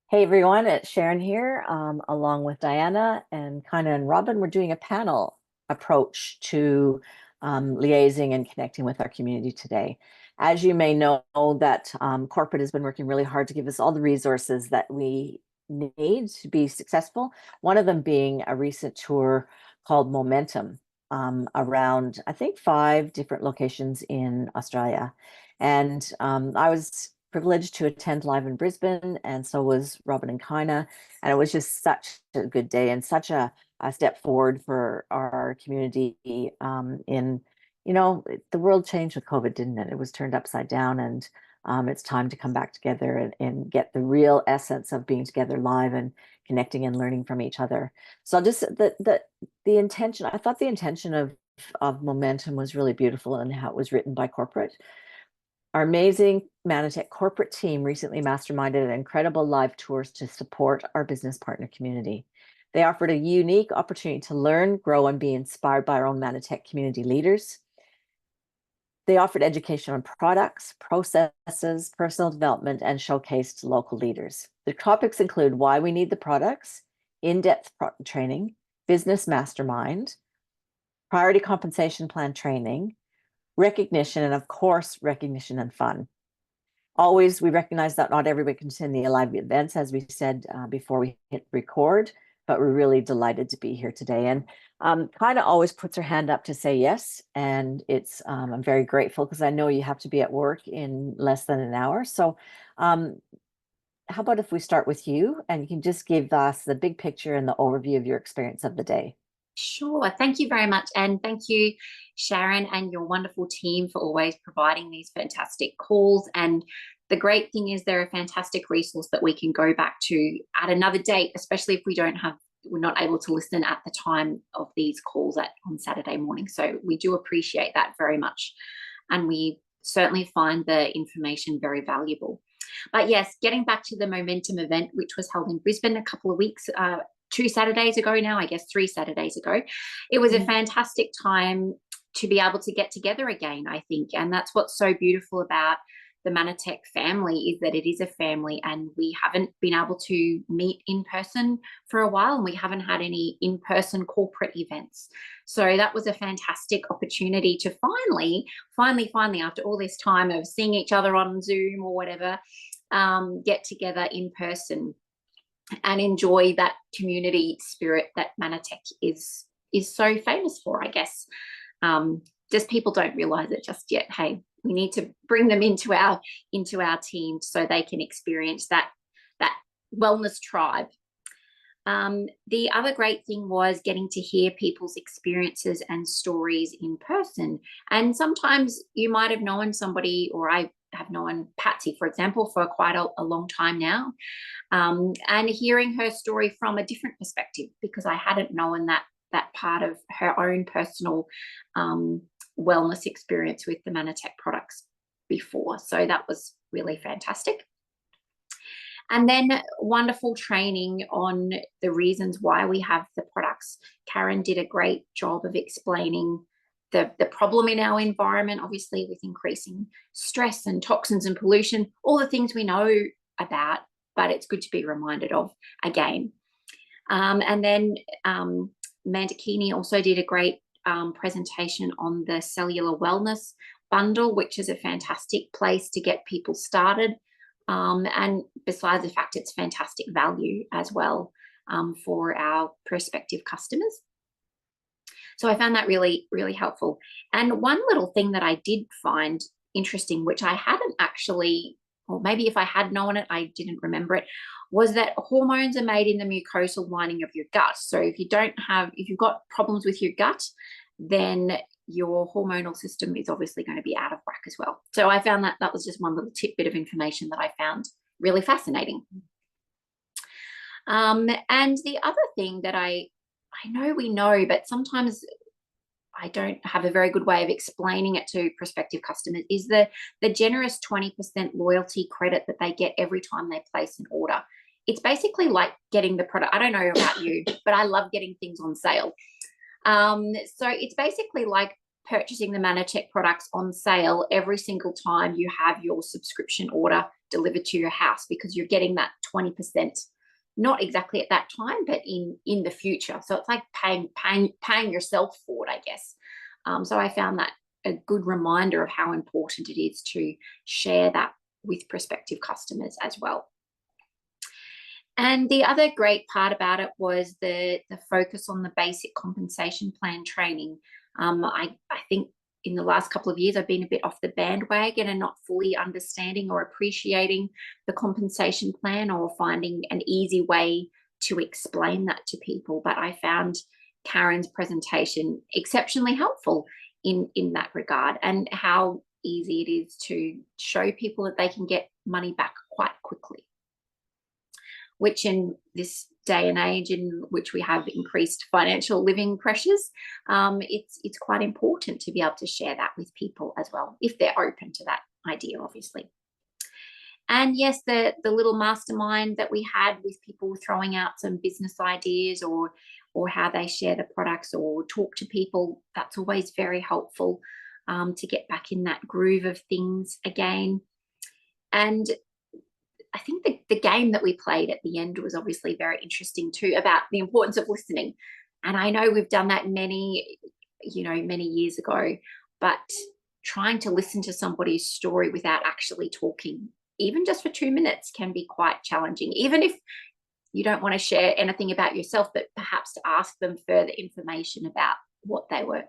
Hey everyone, it's Sharon here, along with Diana and Kana and Robin. We're doing a panel approach to liaising and connecting with our community today. As you may know, that corporate has been working really hard to give us all the resources that we need to be successful. One of them being a recent tour called Momentum around, I think, 5 different locations in Australia. And I was privileged to attend live in Brisbane, and so was Robin and Kina. And it was just such a good day and such a step forward for our community. The world changed with COVID, didn't it? It was turned upside down, and it's time to come back together and get the real essence of being together live and connecting and learning from each other. So just the intention, I thought the intention of Momentum was really beautiful and how it was written by corporate. Our amazing Mannatech corporate team recently masterminded an incredible live tours to support our business partner community. They offered a unique opportunity to learn, grow, and be inspired by our own Mannatech community leaders. They offered education on products, processes, personal development, and showcased local leaders. The topics include why we need the products, in-depth training, business mastermind, priority compensation plan training, recognition, and of course, recognition and fun. Always, we recognize that not everybody can attend the live events, as we said before we hit record, but we're really delighted to be here today. And kind of always puts her hand up to say yes. And I'm very grateful because I know you have to be at work in less than an hour. So how about if we start with you and you can just give us the big picture and the overview of your experience of the day? Sure. Thank you very much. And thank you, Sharon, and your wonderful team for always providing these fantastic calls. And the great thing is they're a fantastic resource that we can go back to at another date, especially if we're not able to listen at the time of these calls on Saturday morning. So we do appreciate that very much. And we certainly find the information very valuable. But yes, getting back to the Momentum event, which was held in Brisbane a couple of weeks 2 Saturdays ago now, I guess 3 Saturdays ago. It was a fantastic time to be able to get together again, I think. And that's what's so beautiful about the Mannatech family is that it is a family and we haven't been able to meet in person for a while and we haven't had any in-person corporate events. So that was a fantastic opportunity to finally, after all this time of seeing each other on Zoom or whatever, get together in person and enjoy that community spirit that Mannatech is so famous for, I guess. Just people don't realize it just yet. Hey, we need to bring them into our team so they can experience that wellness tribe. The other great thing was getting to hear people's experiences and stories in person. And sometimes you might have known somebody, or I have known Patsy, for example, for quite a long time now. And hearing her story from a different perspective, because I hadn't known that part of her own personal wellness experience with the Mannatech products before. So that was really fantastic. And then wonderful training on the reasons why we have the products. Karen did a great job of explaining the problem in our environment, obviously with increasing stress and toxins and pollution, all the things we know about, but it's good to be reminded of again. And then Amanda Keeney also did a great presentation on the cellular wellness bundle, which is a fantastic place to get people started. And besides the fact it's fantastic value as well for our prospective customers. So I found that really, really helpful. And one little thing that I did find interesting, which I hadn't actually, or maybe if I had known it, I didn't remember it, was that hormones are made in the mucosal lining of your gut. So if you've got problems with your gut, then your hormonal system is obviously going to be out of whack as well. So I found that was just one little tidbit of information that I found really fascinating. And the other thing that I know we know, but sometimes I don't have a very good way of explaining it to prospective customers, is the generous 20% loyalty credit that they get every time they place an order. It's basically like getting the product. I don't know about you, but I love getting things on sale. So it's basically like purchasing the Mannatech products on sale every single time you have your subscription order delivered to your house, because you're getting that 20%, not exactly at that time, but in the future. So it's like paying yourself for it, I guess. So I found that a good reminder of how important it is to share that with prospective customers as well. And the other great part about it was the focus on the basic compensation plan training. I think in the last couple of years, I've been a bit off the bandwagon and not fully understanding or appreciating the compensation plan, or finding an easy way to explain that to people. But I found Karen's presentation exceptionally helpful in that regard, and how easy it is to show people that they can get money back quite quickly, which in this day and age in which we have increased financial living pressures, it's quite important to be able to share that with people as well, if they're open to that idea, obviously. And yes, the little mastermind that we had with people throwing out some business ideas, or how they share the products or talk to people, that's always very helpful to get back in that groove of things again. And I think the game that we played at the end was obviously very interesting too, about the importance of listening. And I know we've done that many years ago, but trying to listen to somebody's story without actually talking, even just for 2 minutes, can be quite challenging, even if you don't want to share anything about yourself, but perhaps to ask them further information about what they were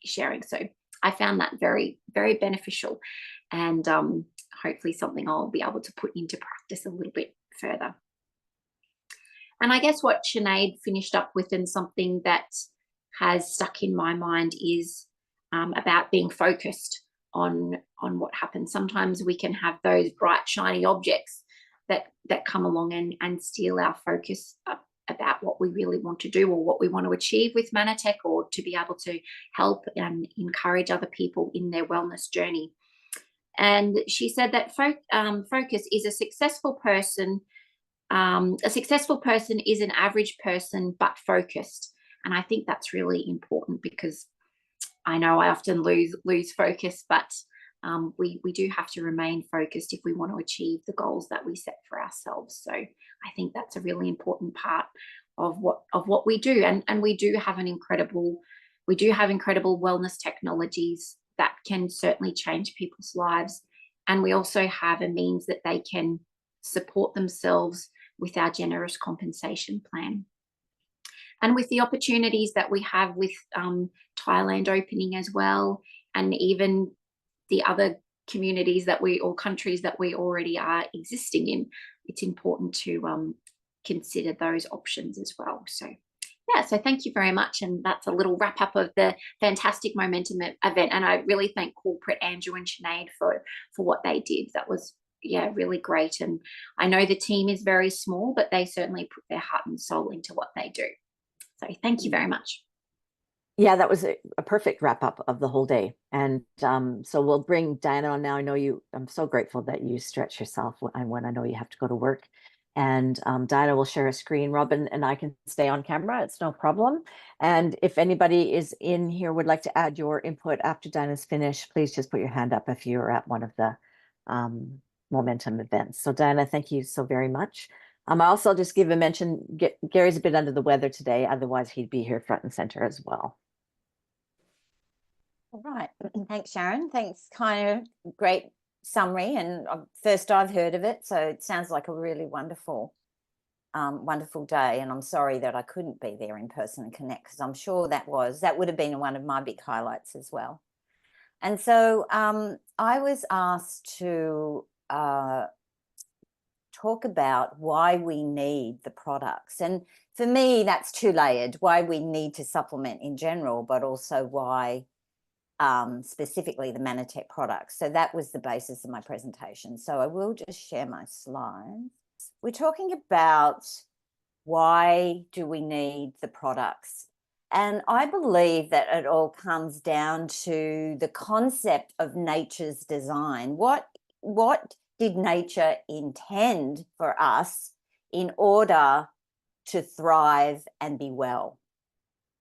sharing. So I found that very, very beneficial, and hopefully something I'll be able to put into practice a little bit further. And I guess what Sinead finished up with, and something that has stuck in my mind, is about being focused on what happens. Sometimes we can have those bright, shiny objects that come along and steal our focus about what we really want to do, or what we want to achieve with Mannatech, or to be able to help and encourage other people in their wellness journey. And she said that focus is a successful person. A successful person is an average person, but focused. And I think that's really important, because I know I often lose focus, but we do have to remain focused if we want to achieve the goals that we set for ourselves. So I think that's a really important part of what we do. And we do have incredible wellness technologies that can certainly change people's lives. And we also have a means that they can support themselves with our generous compensation plan. And with the opportunities that we have with Thailand opening as well, and even the other communities or countries that we already are existing in, it's important to consider those options as well. So yeah, so thank you very much. And that's a little wrap up of the fantastic Momentum event. And I really thank corporate Andrew and Sinead for what they did. That was, really great. And I know the team is very small, but they certainly put their heart and soul into what they do. So thank you very much. Yeah, that was a perfect wrap up of the whole day. And so we'll bring Diana on now. I'm so grateful that you stretch yourself when I know you have to go to work. And Diana will share a screen. Robin and I can stay on camera. It's no problem. And if anybody is in here would like to add your input after Diana's finished, please just put your hand up if you're at one of the Momentum events. So Diana, thank you so very much. I also just give a mention, Gary's a bit under the weather today. Otherwise, he'd be here front and center as well. All right. Thanks, Sharon. Thanks. Kind of great summary. And first I've heard of it. So it sounds like a really wonderful day. And I'm sorry that I couldn't be there in person and connect, because I'm sure that would have been one of my big highlights as well. And so I was asked to talk about why we need the products. And for me, that's two-layered: why we need to supplement in general, but also why specifically the Mannatech products. So that was the basis of my presentation. So I will just share my slides. We're talking about why do we need the products? And I believe that it all comes down to the concept of nature's design. What did nature intend for us in order to thrive and be well?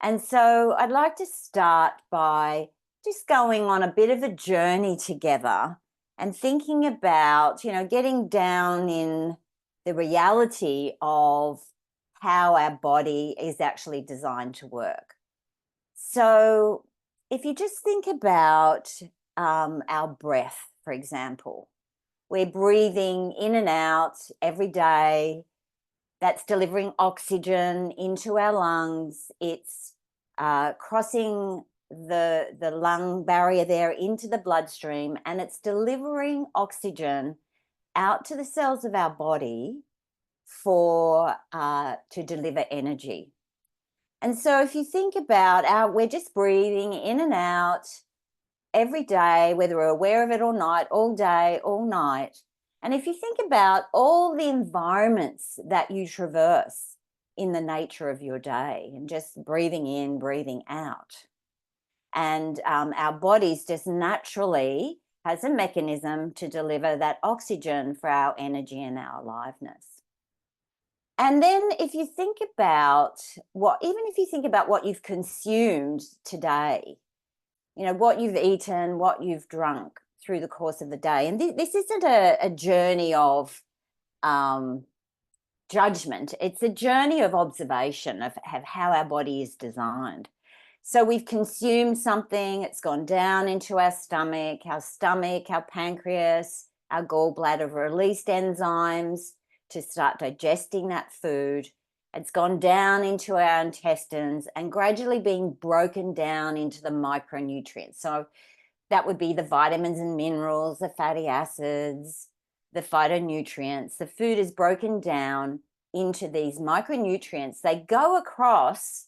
And so I'd like to start by just going on a bit of a journey together and thinking about, getting down in the reality of how our body is actually designed to work. So if you just think about our breath, for example, we're breathing in and out every day. That's delivering oxygen into our lungs. It's crossing the lung barrier there into the bloodstream, and it's delivering oxygen out to the cells of our body for to deliver energy. And so if you think about we're just breathing in and out every day, whether we're aware of it or not, all day, all night. And if you think about all the environments that you traverse in the nature of your day, and just breathing in, breathing out, and our bodies just naturally has a mechanism to deliver that oxygen for our energy and our aliveness. And then if you think about what you've consumed today, what you've eaten, what you've drunk through the course of the day. And this isn't a journey of judgment. It's a journey of observation of how our body is designed. So we've consumed something, it's gone down into our stomach, our pancreas, our gallbladder released enzymes to start digesting that food. It's gone down into our intestines and gradually being broken down into the micronutrients. So that would be the vitamins and minerals, the fatty acids, the phytonutrients. The food is broken down into these micronutrients. They go across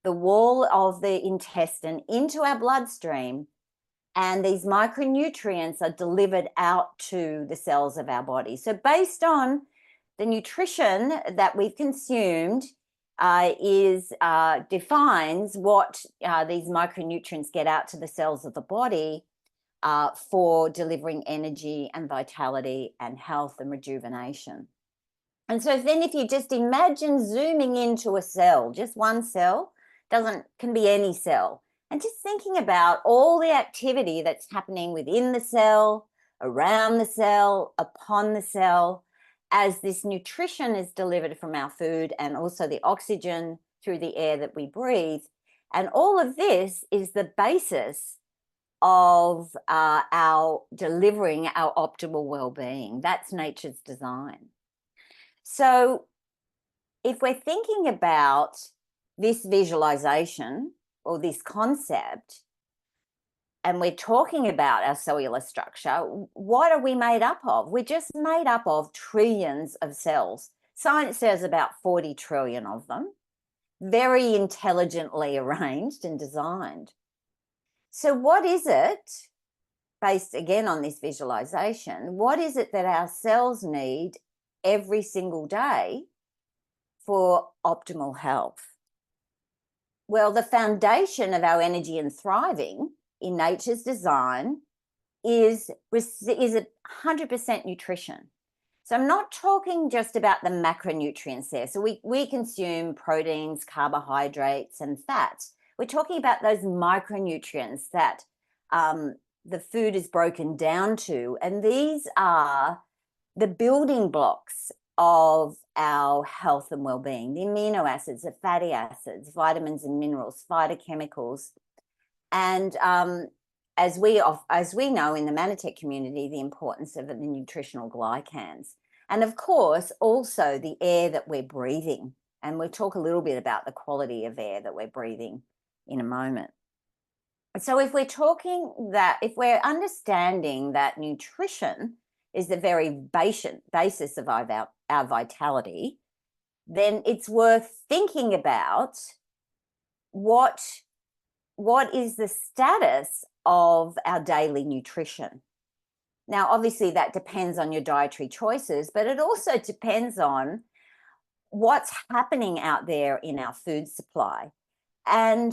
the wall of the intestine into our bloodstream, and these micronutrients are delivered out to the cells of our body. So based on the nutrition that we've consumed defines what these micronutrients get out to the cells of the body for delivering energy and vitality and health and rejuvenation. And so then if you just imagine zooming into a cell, just one cell, can be any cell, and just thinking about all the activity that's happening within the cell, around the cell, upon the cell, as this nutrition is delivered from our food and also the oxygen through the air that we breathe. And all of this is the basis of our delivering our optimal well-being. That's nature's design. So if we're thinking about this visualization or this concept, and we're talking about our cellular structure, what are we made up of? We're just made up of trillions of cells. Science says about 40 trillion of them, very intelligently arranged and designed. So what is it, based again on this visualization, what is it that our cells need every single day for optimal health? Well, the foundation of our energy and thriving in nature's design is 100% nutrition. So I'm not talking just about the macronutrients there. So we consume proteins, carbohydrates, and fats. We're talking about those micronutrients that the food is broken down to. And these are the building blocks of our health and well-being: the amino acids, the fatty acids, vitamins and minerals, phytochemicals. And as we know in the Mannatech community, the importance of the nutritional glycans. And of course, also the air that we're breathing. And we'll talk a little bit about the quality of air that we're breathing in a moment. So if we're understanding that nutrition is the very basis of our vitality, then it's worth thinking about what is the status of our daily nutrition. Now, obviously, that depends on your dietary choices, but it also depends on what's happening out there in our food supply. And,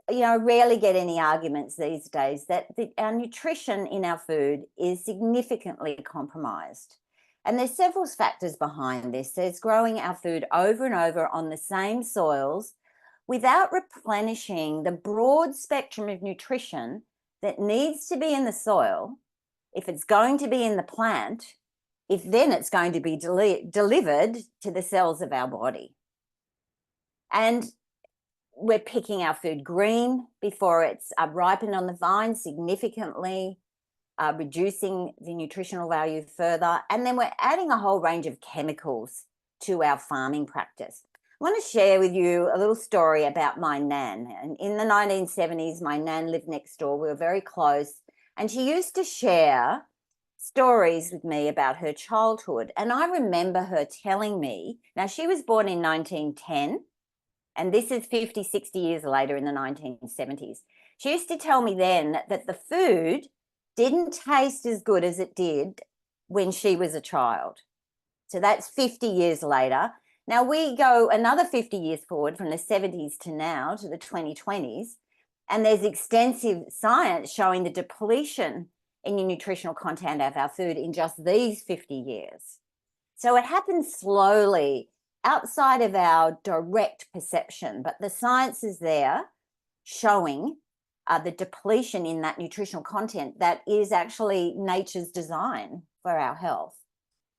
I rarely get any arguments these days that our nutrition in our food is significantly compromised. And there's several factors behind this. There's growing our food over and over on the same soils without replenishing the broad spectrum of nutrition that needs to be in the soil, if it's going to be in the plant, if then it's going to be delivered to the cells of our body. And we're picking our food green before it's ripened on the vine, significantly reducing the nutritional value further. And then we're adding a whole range of chemicals to our farming practice. I want to share with you a little story about my nan. And in the 1970s, my nan lived next door. We were very close. And she used to share stories with me about her childhood. And I remember her telling me, now she was born in 1910, and this is 50, 60 years later in the 1970s. She used to tell me then that the food didn't taste as good as it did when she was a child. So that's 50 years later. Now we go another 50 years forward from the 70s to now to the 2020s, and there's extensive science showing the depletion in the nutritional content of our food in just these 50 years. So it happens slowly outside of our direct perception, but the science is there showing the depletion in that nutritional content that is actually nature's design for our health.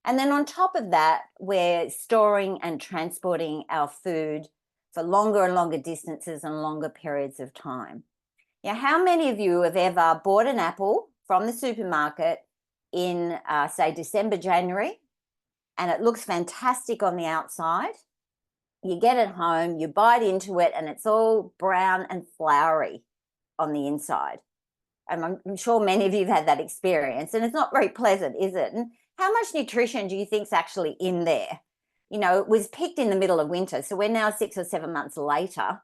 And then on top of that, we're storing and transporting our food for longer and longer distances and longer periods of time. Now, how many of you have ever bought an apple from the supermarket in, say, December, January, and it looks fantastic on the outside? You get it home, you bite into it, and it's all brown and floury on the inside. And I'm sure many of you have had that experience, and it's not very pleasant, is it? And how much nutrition do you think is actually in there? You know, it was picked in the middle of winter, so we're now 6 or 7 months later,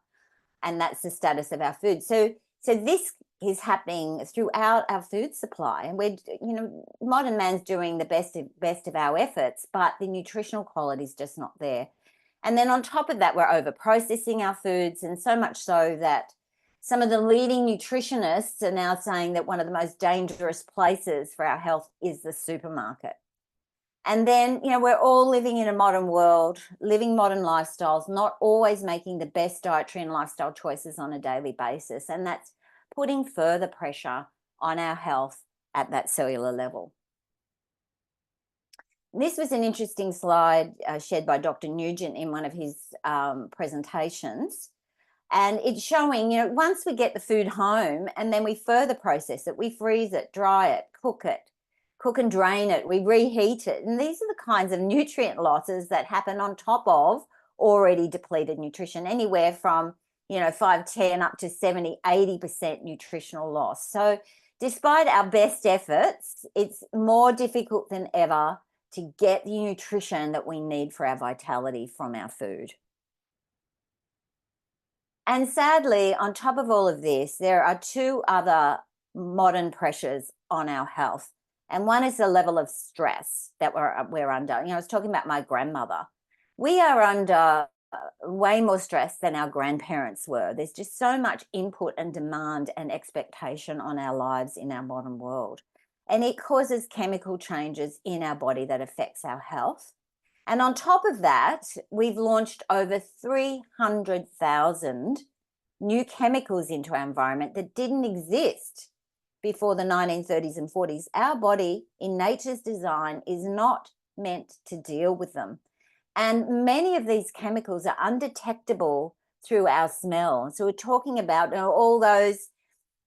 and that's the status of our food. So this is happening throughout our food supply, and we're, you know, modern man's doing the best of our efforts, but the nutritional quality is just not there. And then on top of that, we're over processing our foods, and so much so that some of the leading nutritionists are now saying that one of the most dangerous places for our health is the supermarket. And then, you know, we're all living in a modern world, living modern lifestyles, not always making the best dietary and lifestyle choices on a daily basis. And that's putting further pressure on our health at that cellular level. This was an interesting slide shared by Dr. Nugent in one of his presentations. And it's showing, you know, once we get the food home and then we further process it, we freeze it, dry it, cook and drain it, we reheat it. And these are the kinds of nutrient losses that happen on top of already depleted nutrition, anywhere from, you know, 5, 10 up to 70, 80% nutritional loss. So despite our best efforts, it's more difficult than ever to get the nutrition that we need for our vitality from our food. And sadly, on top of all of this, there are two other modern pressures on our health. And one is the level of stress that we're under. You know, I was talking about my grandmother. We are under way more stress than our grandparents were. There's just so much input and demand and expectation on our lives in our modern world. And it causes chemical changes in our body that affects our health. And on top of that, we've launched over 300,000 new chemicals into our environment that didn't exist before the 1930s and 40s. Our body, in nature's design, is not meant to deal with them. And many of these chemicals are undetectable through our smell. So we're talking about, you know, all those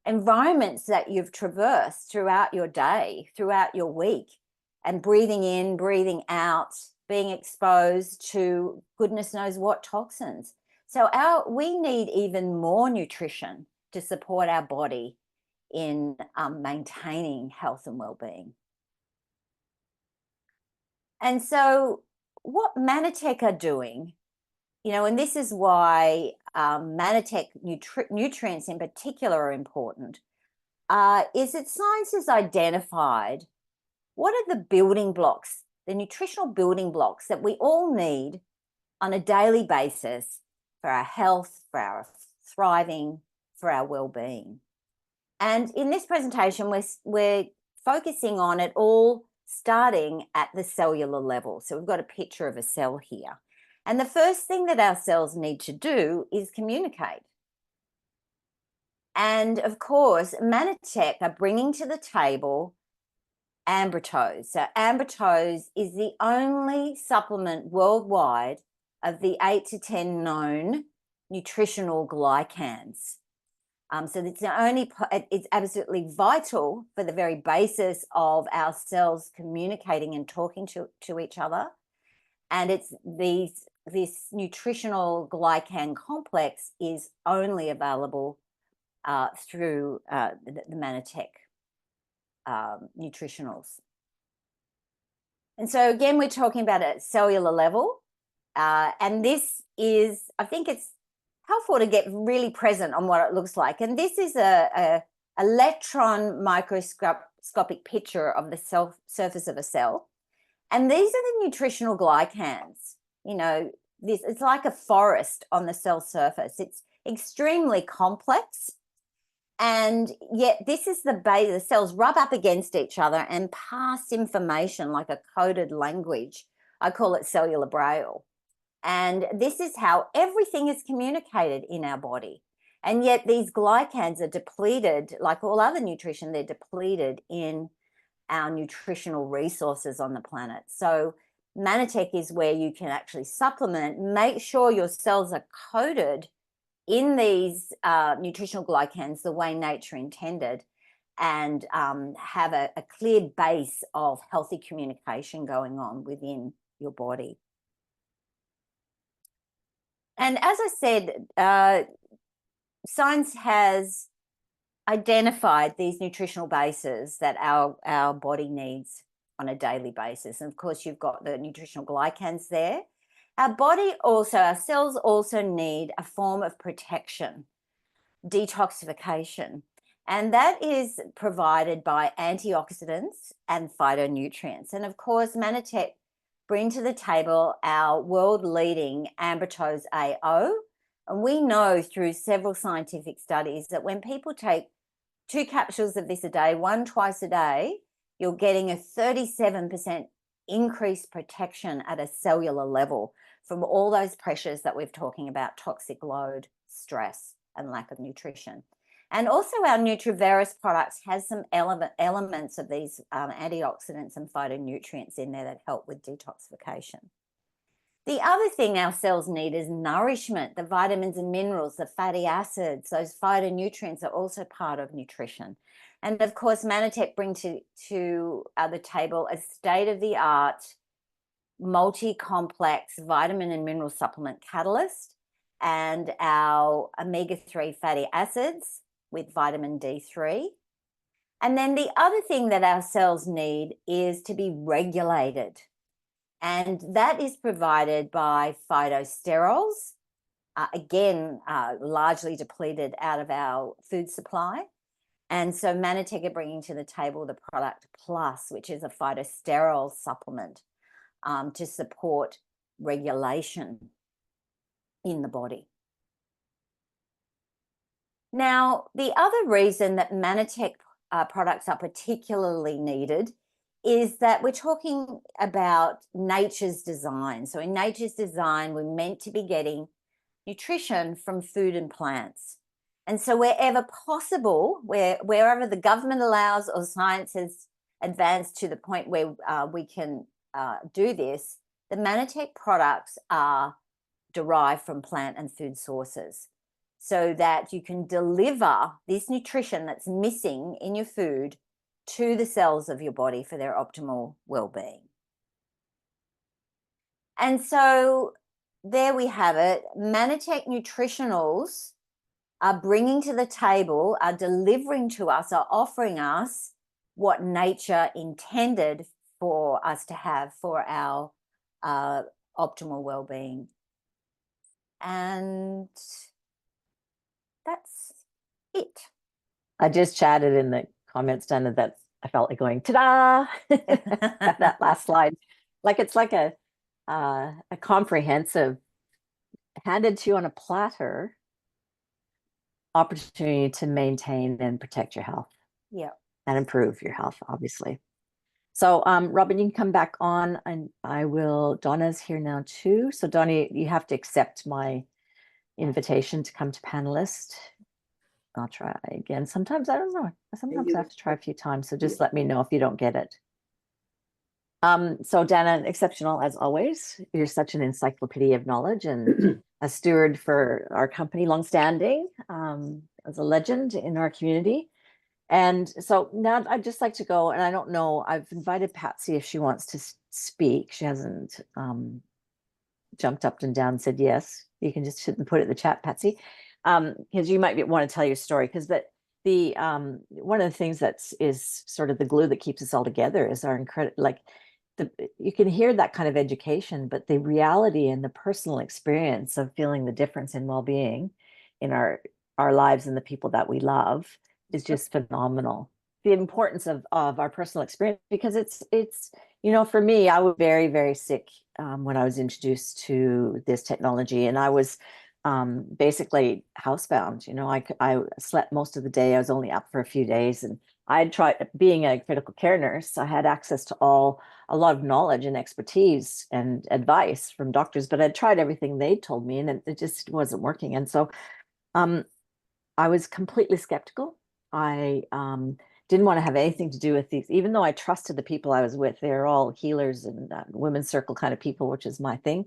environments that you've traversed throughout your day, throughout your week, and breathing in, breathing out, being exposed to goodness knows what toxins. So we need even more nutrition to support our body in maintaining health and well-being. And so what Mannatech are doing, you know, and this is why Mannatech nutrients in particular are important, is that science has identified what are the building blocks, the nutritional building blocks that we all need on a daily basis for our health, for our thriving, for our well-being. And in this presentation, we're focusing on it all starting at the cellular level. So we've got a picture of a cell here. And the first thing that our cells need to do is communicate. And of course, Mannatech are bringing to the table Ambrotose. So Ambrotose is the only supplement worldwide of the 8 to 10 known nutritional glycans. So it's the only, it's absolutely vital for the very basis of our cells communicating and talking to each other. And it's this nutritional glycan complex is only available through the Mannatech nutritionals. And so again, we're talking about a cellular level. And this is, I think it's helpful to get really present on what it looks like. And this is a electron microscopic picture of the surface of a cell. And these are the nutritional glycans. You know, it's like a forest on the cell surface. It's extremely complex. And yet this is the base. The cells rub up against each other and pass information like a coded language. I call it cellular braille. And this is how everything is communicated in our body. And yet these glycans are depleted, like all other nutrition, they're depleted in our nutritional resources on the planet. So Mannatech is where you can actually supplement, make sure your cells are coded in these nutritional glycans the way nature intended, and have a clear base of healthy communication going on within your body. And as I said, science has identified these nutritional bases that our body needs on a daily basis. And of course, you've got the nutritional glycans there. Our body also, our cells also need a form of protection, detoxification. And that is provided by antioxidants and phytonutrients. And of course, Mannatech bring to the table our world-leading Ambrotose AO. And we know through several scientific studies that when people take 2 capsules of this a day, 1 twice a day, you're getting a 37% increased protection at a cellular level from all those pressures that we're talking about: toxic load, stress, and lack of nutrition. And also our Nutriverus products has some elements of these antioxidants and phytonutrients in there that help with detoxification. The other thing our cells need is nourishment. The vitamins and minerals, the fatty acids, those phytonutrients are also part of nutrition. And of course, Mannatech bring to the table a state-of-the-art, multi-complex vitamin and mineral supplement catalyst, and our omega-3 fatty acids with vitamin D3. And then the other thing that our cells need is to be regulated. And that is provided by phytosterols, again, largely depleted out of our food supply. And so Mannatech are bringing to the table the product Plus, which is a phytosterol supplement to support regulation in the body. Now, the other reason that Mannatech products are particularly needed is that we're talking about nature's design. So in nature's design, we're meant to be getting nutrition from food and plants. And so wherever possible, wherever the government allows or science has advanced to the point where we can do this, the Mannatech products are derived from plant and food sources, so that you can deliver this nutrition that's missing in your food to the cells of your body for their optimal well-being. And so there we have it. Mannatech Nutritionals are bringing to the table, are delivering to us, are offering us what nature intended for us to have for our optimal well-being. And that's it. I just chatted in the comments, Dana, that I felt like going, ta-da, that last slide. Like it's like a comprehensive, handed to you on a platter, opportunity to maintain and protect your health. Yeah. And improve your health, obviously. So Robin, you can come back on, and Donna's here now too. So Donna, you have to accept my invitation to come to panelist. I'll try again. Sometimes I don't know. Sometimes I you have to try a few times. So just let me know if you don't get it. So Dana, exceptional as always. You're such an encyclopedia of knowledge and a steward for our company, longstanding, as a legend in our community. And so now I'd just like to go, and I don't know, I've invited Patsy if she wants to speak. She hasn't jumped up and down and said yes. You can just put it in the chat, Patsy, because you might want to tell your story. Because the one of the things is sort of the glue that keeps us all together is our incredible, like, you can hear that kind of education, but the reality and the personal experience of feeling the difference in well-being in our lives and the people that we love is just phenomenal. The importance of our personal experience, because it's for me, I was very, very sick when I was introduced to this technology, and I was basically housebound. I slept most of the day. I was only up for a few days, and I had tried being a critical care nurse. I had access to a lot of knowledge and expertise and advice from doctors, but I'd tried everything they told me, and it just wasn't working. And so I was completely skeptical. I didn't want to have anything to do with these, even though I trusted the people I was with. They're all healers and women's circle kind of people, which is my thing.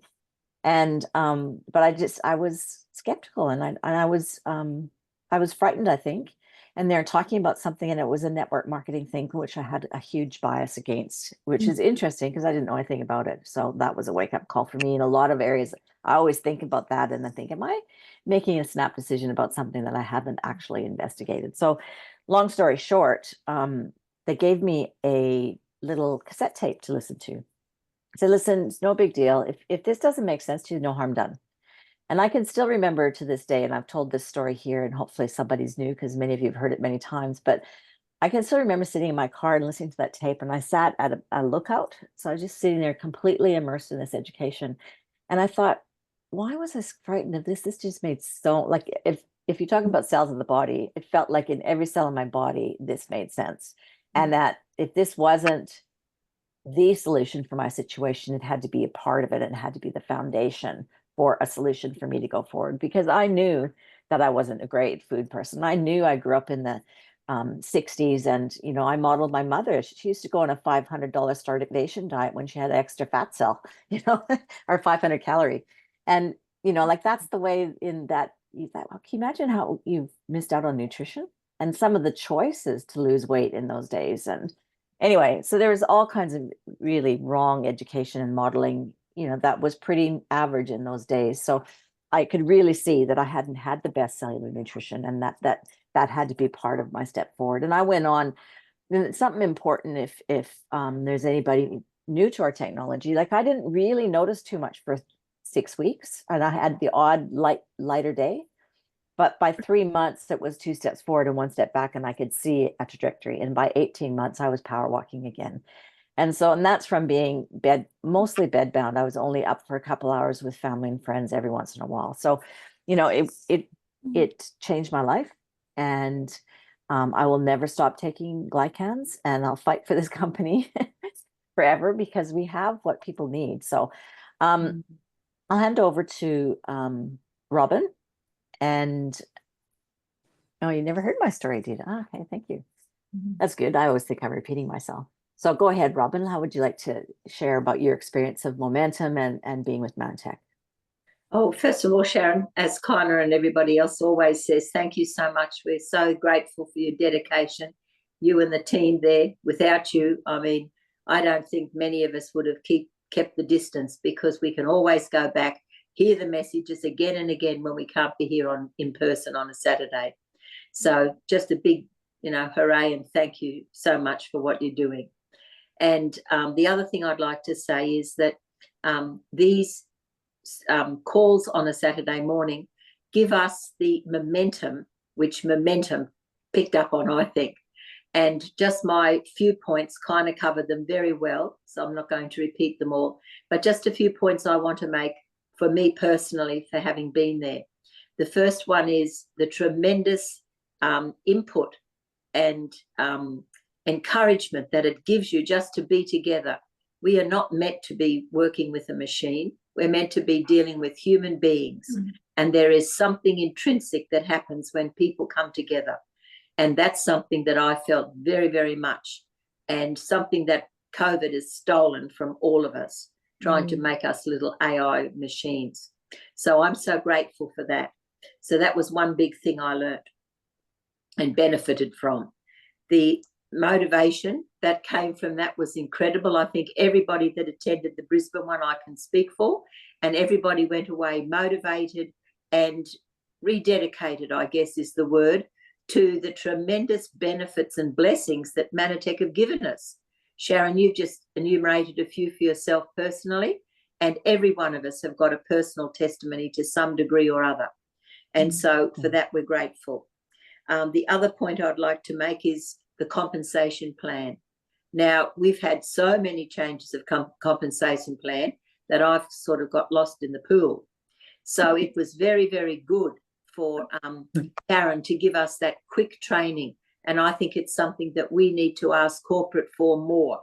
And but I was skeptical, and I was frightened, I think. And they're talking about something, and it was a network marketing thing, which I had a huge bias against, which is interesting because I didn't know anything about it. So that was a wake-up call for me in a lot of areas. I always think about that and I think, am I making a snap decision about something that I haven't actually investigated? So long story short, they gave me a little cassette tape to listen to. I said, listen, it's no big deal. If this doesn't make sense to you, no harm done. And I can still remember to this day, and I've told this story here, and hopefully somebody's new because many of you have heard it many times, but I can still remember sitting in my car and listening to that tape, and I sat at a lookout. So I was just sitting there completely immersed in this education. And I thought, why was I frightened of this? This just made so, like, if you talk about cells of the body, it felt like in every cell in my body, this made sense. And that if this wasn't the solution for my situation, it had to be a part of it, and it had to be the foundation for a solution for me to go forward, because I knew that I wasn't a great food person. I knew I grew up in the 60s, and I modeled my mother. She used to go on a $500 starvation diet when she had an extra fat cell, or 500 calorie. And like, that's the way in that you thought, well, can you imagine how you've missed out on nutrition and some of the choices to lose weight in those days? And anyway, so there was all kinds of really wrong education and modeling, that was pretty average in those days. So I could really see that I hadn't had the best cellular nutrition, and that had to be part of my step forward. And I went on, and it's something important if there's anybody new to our technology, like, I didn't really notice too much for 6 weeks, and I had the odd lighter day. But by 3 months, it was 2 steps forward and 1 step back, and I could see a trajectory. And by 18 months, I was power walking again. And that's from being mostly bedbound. I was only up for a couple hours with family and friends every once in a while. So, it changed my life. And I will never stop taking glycans, and I'll fight for this company forever, because we have what people need. So I'll hand over to Robin. And oh, you never heard my story, did you? Oh, okay, thank you. That's good. I always think I'm repeating myself. So go ahead, Robin. How would you like to share about your experience of Momentum and being with Mannatech? Oh, first of all, Sharon, as Connor and everybody else always says, thank you so much. We're so grateful for your dedication, you and the team there. Without you, I mean, I don't think many of us would have kept the distance, because we can always go back, hear the messages again and again when we can't be here in person on a Saturday. So just a big, hooray, and thank you so much for what you're doing. And the other thing I'd like to say is that these calls on a Saturday morning give us the momentum, which Momentum picked up on, I think. And just my few points kind of covered them very well, so I'm not going to repeat them all. But just a few points I want to make for me personally, for having been there. The first one is the tremendous input and encouragement that it gives you just to be together. We are not meant to be working with a machine. We're meant to be dealing with human beings. And there is something intrinsic that happens when people come together. And that's something that I felt very, very much, and something that COVID has stolen from all of us, trying to make us little AI machines. So I'm so grateful for that. So that was one big thing I learned and benefited from. The motivation that came from that was incredible. I think everybody that attended the Brisbane one I can speak for, and everybody went away motivated and rededicated, I guess is the word, to the tremendous benefits and blessings that Mannatech have given us. Sharon, you've just enumerated a few for yourself personally, and every one of us have got a personal testimony to some degree or other. And so for that, we're grateful. The other point I'd like to make is the compensation plan. Now, we've had so many changes of compensation plan that I've sort of got lost in the pool. So it was very, very good for Karen to give us that quick training. And I think it's something that we need to ask corporate for more,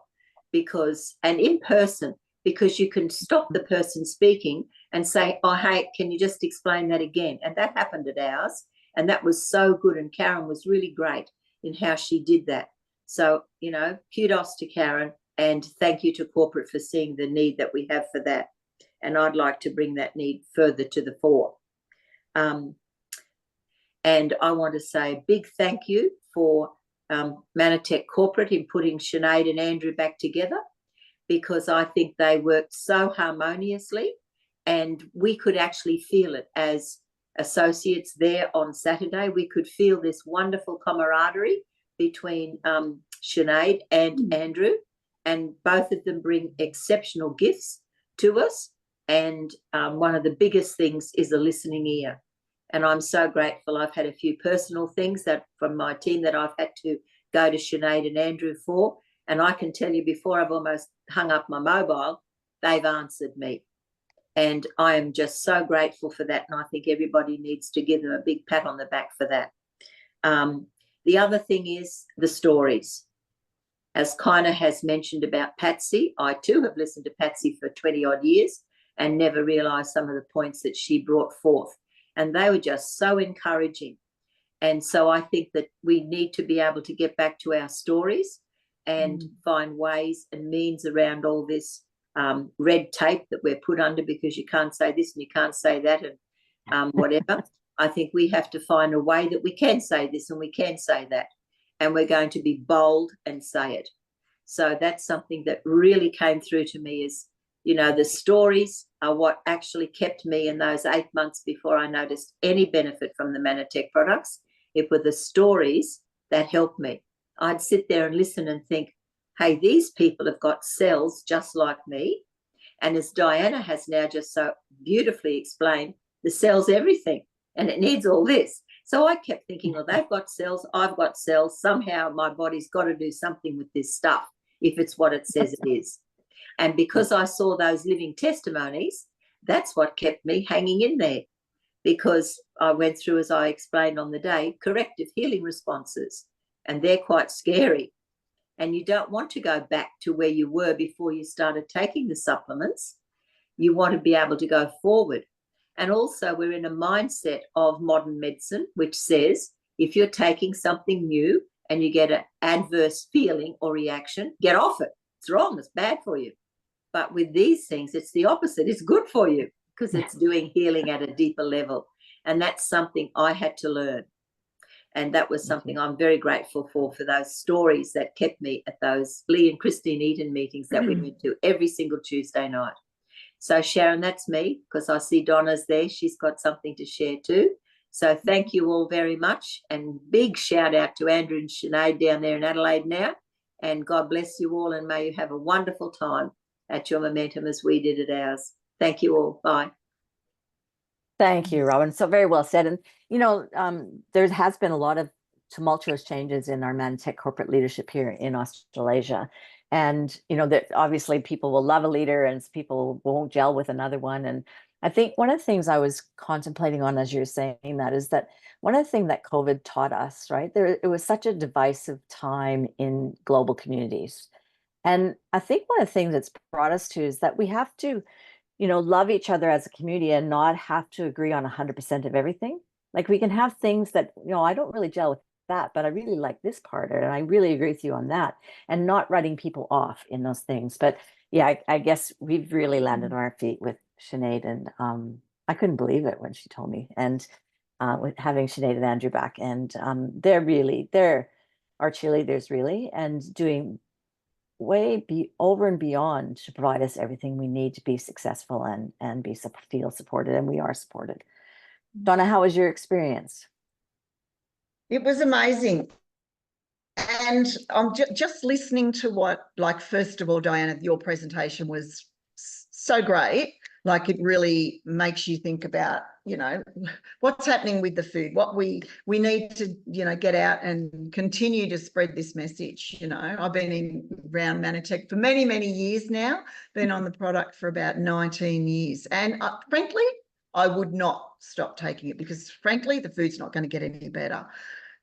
because, and in person, because you can stop the person speaking and say, oh, hey, can you just explain that again? And that happened at ours. And that was so good. And Karen was really great in how she did that. So, you know, kudos to Karen, and thank you to corporate for seeing the need that we have for that. And I'd like to bring that need further to the fore. And I want to say a big thank you for Mannatech Corporate in putting Sinead and Andrew back together, because I think they worked so harmoniously, and we could actually feel it as associates there on Saturday. We could feel this wonderful camaraderie between Sinead and Andrew, and both of them bring exceptional gifts to us. And one of the biggest things is a listening ear. And I'm so grateful. I've had a few personal things that from my team that I've had to go to Sinead and Andrew for. And I can tell you, before I've almost hung up my mobile, they've answered me. And I am just so grateful for that. And I think everybody needs to give them a big pat on the back for that. The other thing is the stories. As Kiner has mentioned about Patsy, I too have listened to Patsy for 20 odd years and never realised some of the points that she brought forth. And they were just so encouraging. And so I think that we need to be able to get back to our stories and find ways and means around all this red tape that we're put under, because you can't say this and you can't say that and whatever. I think we have to find a way that we can say this and we can say that, and we're going to be bold and say it. So that's something that really came through to me is, you know, the stories are what actually kept me in those 8 months before I noticed any benefit from the Mannatech products. It were the stories that helped me. I'd sit there and listen and think, hey, these people have got cells just like me. And as Diana has now just so beautifully explained, the cell's everything and it needs all this. So I kept thinking, well, they've got cells, I've got cells. Somehow my body's got to do something with this stuff if it's what it says it is. And because I saw those living testimonies, that's what kept me hanging in there, because I went through, as I explained on the day, corrective healing responses, and they're quite scary. And you don't want to go back to where you were before you started taking the supplements. You want to be able to go forward. And also we're in a mindset of modern medicine, which says if you're taking something new and you get an adverse feeling or reaction, get off it. It's wrong. It's bad for you. But with these things, it's the opposite. It's good for you because it's doing healing at a deeper level. And that's something I had to learn. And that was something I'm very grateful for those stories that kept me at those Lee and Christine Eaton meetings that we went to every single Tuesday night. So, Sharon, that's me, because I see Donna's there. She's got something to share too. So thank you all very much. And big shout out to Andrew and Sinead down there in Adelaide now. And God bless you all, and may you have a wonderful time at your Momentum as we did at ours. Thank you all. Bye. Thank you, Robin. So very well said. And, you know, there has been a lot of tumultuous changes in our Mannatech corporate leadership here in Australasia. And, you know, that obviously people will love a leader and people won't gel with another one. And I think one of the things I was contemplating on as you're saying that is that one of the things that COVID taught us, right, it was such a divisive time in global communities. And I think one of the things it's brought us to is that we have to love each other as a community and not have to agree on 100% of everything. Like we can have things that, I don't really gel with that, but I really like this part, and I really agree with you on that, and not writing people off in those things. But yeah, I guess we've really landed on our feet with Sinead, and I couldn't believe it when she told me. And with having Sinead and Andrew back, and they're our cheerleaders really, and doing over and beyond to provide us everything we need to be successful and feel supported, and we are supported. Donna, how was your experience? It was amazing. And I'm just listening to what, like, first of all, Diana, your presentation was so great. Like, it really makes you think about, what's happening with the food, what we need to, get out and continue to spread this message. I've been around Mannatech for many, many years now, been on the product for about 19 years. And frankly, I would not stop taking it because, frankly, the food's not going to get any better.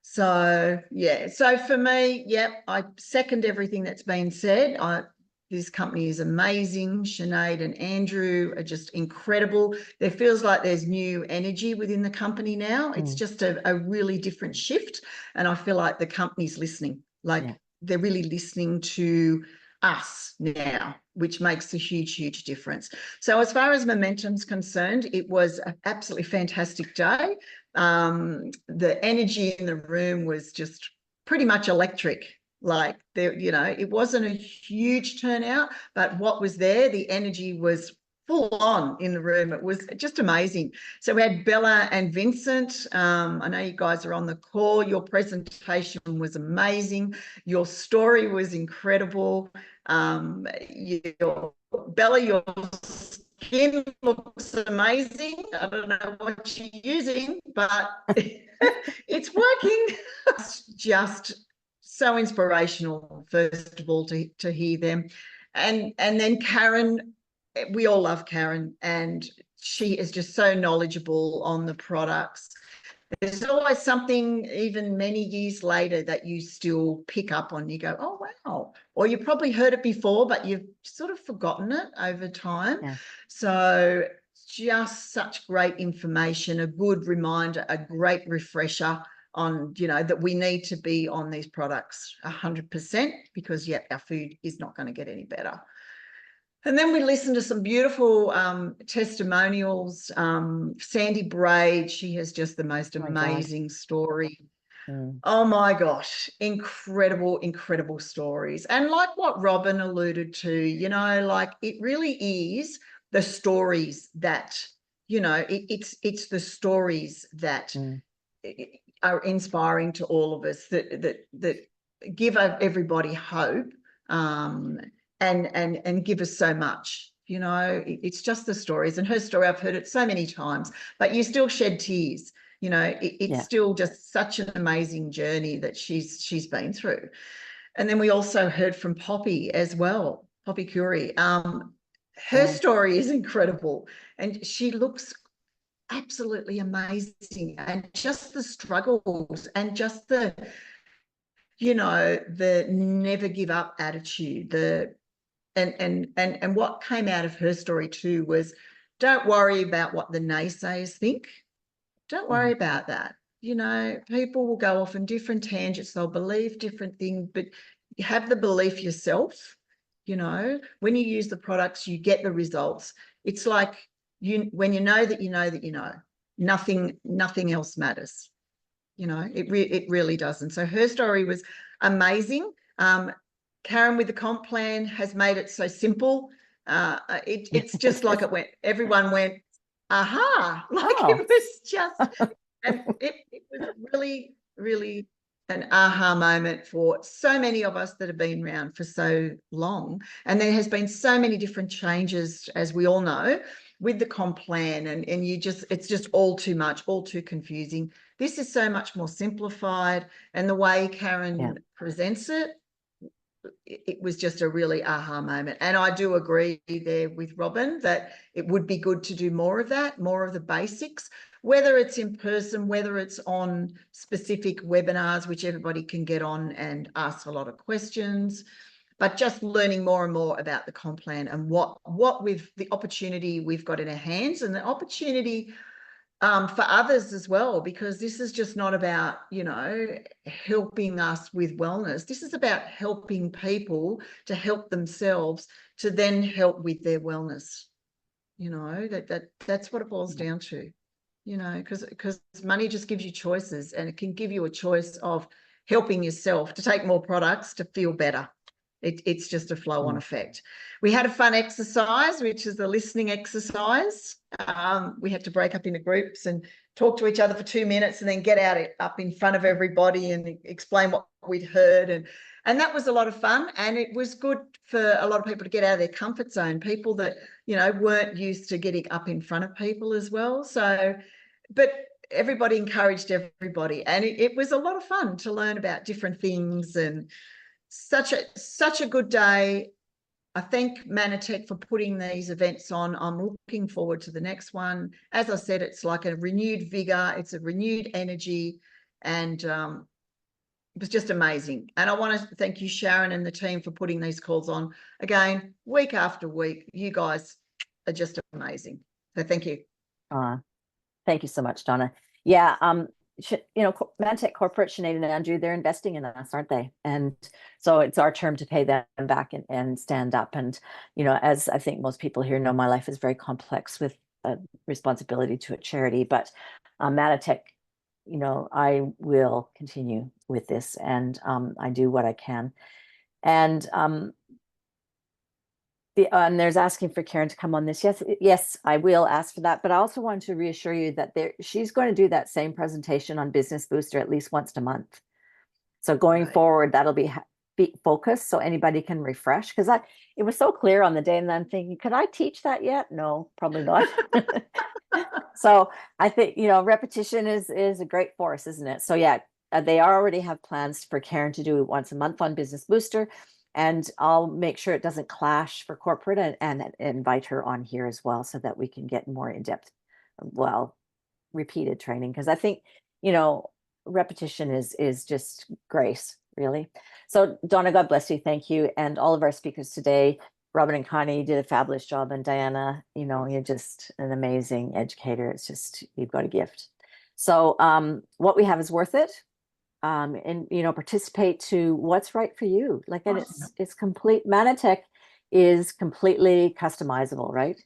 So, yeah. So for me, I second everything that's been said. This company is amazing. Sinead and Andrew are just incredible. There feels like there's new energy within the company now. It's just a really different shift. And I feel like the company's listening. They're really listening to us now, which makes a huge, huge difference. So as far as Momentum's concerned, it was an absolutely fantastic day. The energy in the room was just pretty much electric. Like, there, it wasn't a huge turnout, but what was there, the energy was full on in the room. It was just amazing. So we had Bella and Vincent. I know you guys are on the call. Your presentation was amazing. Your story was incredible. Bella, your skin looks amazing. I don't know what she's using, but it's working. It's just so inspirational, first of all, to hear them. And then Karen, we all love Karen, and she is just so knowledgeable on the products. There's always something, even many years later, that you still pick up on. You go, oh, wow. Or you probably heard it before, but you've sort of forgotten it over time. Yeah. So just such great information, a good reminder, a great refresher on, that we need to be on these products 100% because, our food is not going to get any better. And then we listened to some beautiful testimonials. Sandy Braid, she has just the most amazing story. Oh my gosh, incredible, incredible stories. And like what Robin alluded to, like it really is the stories that, it's the stories that are inspiring to all of us, that give everybody hope. And give us so much, it's just the stories. And her story, I've heard it so many times, but you still shed tears. It's still just such an amazing journey that she's been through. And then we also heard from Poppy as well, Poppy Curie. Her story is incredible, and she looks absolutely amazing. And just the struggles and just the never give up attitude, and what came out of her story too was, don't worry about what the naysayers think. Don't worry about that. People will go off in different tangents. They'll believe different things, but you have the belief yourself. When you use the products, you get the results. It's like when you know that you know that you know, nothing else matters. It really doesn't. So her story was amazing. Karen with the comp plan has made it so simple. It's just like everyone went, aha, it was just, and it was really, really an aha moment for so many of us that have been around for so long. And there has been so many different changes, as we all know, with the comp plan, and it's just all too much, all too confusing. This is so much more simplified, and the way Karen presents it was just a really aha moment. And I do agree there with Robin that it would be good to do more of that, more of the basics, whether it's in person, whether it's on specific webinars, which everybody can get on and ask a lot of questions. but just learning more and more about the comp plan and what the opportunity we've got in our hands, and the opportunity for others as well, because this is just not about, you know, helping us with wellness. This is about helping people to help themselves to then help with their wellness. You know, that's what it boils down to, you know, because money just gives you choices, and it can give you a choice of helping yourself to take more products to feel better. It's just a flow-on effect. We had a fun exercise, which is the listening exercise. We had to break up into groups and talk to each other for 2 minutes, and then get up in front of everybody and explain what we'd heard. And that was a lot of fun, and it was good for a lot of people to get out of their comfort zone, people that, you know, weren't used to getting up in front of people as well. So, but everybody encouraged everybody, and it was a lot of fun to learn about different things, and such a good day. I thank Mannatech for putting these events on. I'm looking forward to the next one. As I said, it's like a renewed vigor, it's a renewed energy, and it was just amazing. And I want to thank you, Sharon, and the team for putting these calls on again, week after week. You guys are just amazing. So thank you. Thank you so much, Donna. Yeah, you know, Mannatech Corporate, Sinead and Andrew, they're investing in us, aren't they? And so it's our term to pay them back and stand up. And, you know, as I think most people here know, my life is very complex with a responsibility to a charity, but Mannatech, you know, I will continue with this, and I do what I can. And and there's asking for Karen to come on this. Yes, I will ask for that. But I also want to reassure you that she's going to do that same presentation on Business Booster at least once a month. So going forward, that'll be focused, so anybody can refresh. Because it was so clear on the day, and I'm thinking, could I teach that yet? No, probably not. So I think, you know, repetition is a great force, isn't it? So yeah, they already have plans for Karen to do it once a month on Business Booster. And I'll make sure it doesn't clash for corporate, and invite her on here as well, so that we can get more in-depth, well, repeated training. Because I think, you know, repetition is just grace, really. So Donna, God bless you. Thank you. And all of our speakers today, Robin and Connie, you did a fabulous job. And Diana, you know, you're just an amazing educator. It's just, you've got a gift. So what we have is worth it. And, you know, participate to what's right for you. Like, and it's complete. Mannatech is completely customizable, right?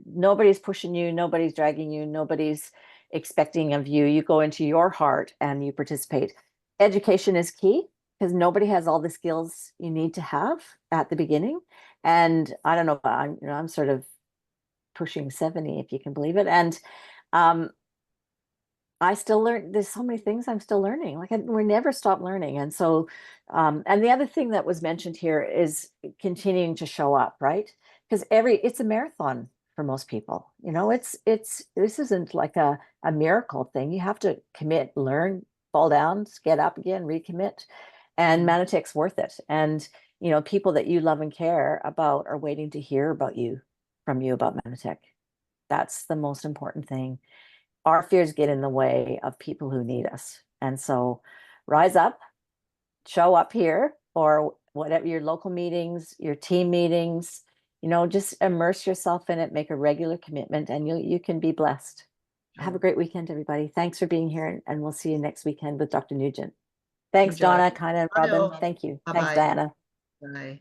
Nobody's pushing you, nobody's dragging you, nobody's expecting of you. You go into your heart and you participate. Education is key, because nobody has all the skills you need to have at the beginning. And I don't know, I'm sort of pushing 70, if you can believe it. And I still learn. There's so many things I'm still learning. Like, we never stop learning. And so, and the other thing that was mentioned here is continuing to show up, right? Because it's a marathon for most people. You know, this isn't like a miracle thing. You have to commit, learn, fall down, get up again, recommit. And Mannatech's worth it. And, you know, people that you love and care about are waiting to hear from you about Mannatech. That's the most important thing. Our fears get in the way of people who need us. And so rise up, show up here, or whatever, your local meetings, your team meetings, you know, just immerse yourself in it, make a regular commitment, and you can be blessed. Have a great weekend, everybody. Thanks for being here, and we'll see you next weekend with Dr. Nugent. Thanks, Donna, Kind, and Robin. Thank you. Bye-bye. Thanks, Diana. Bye.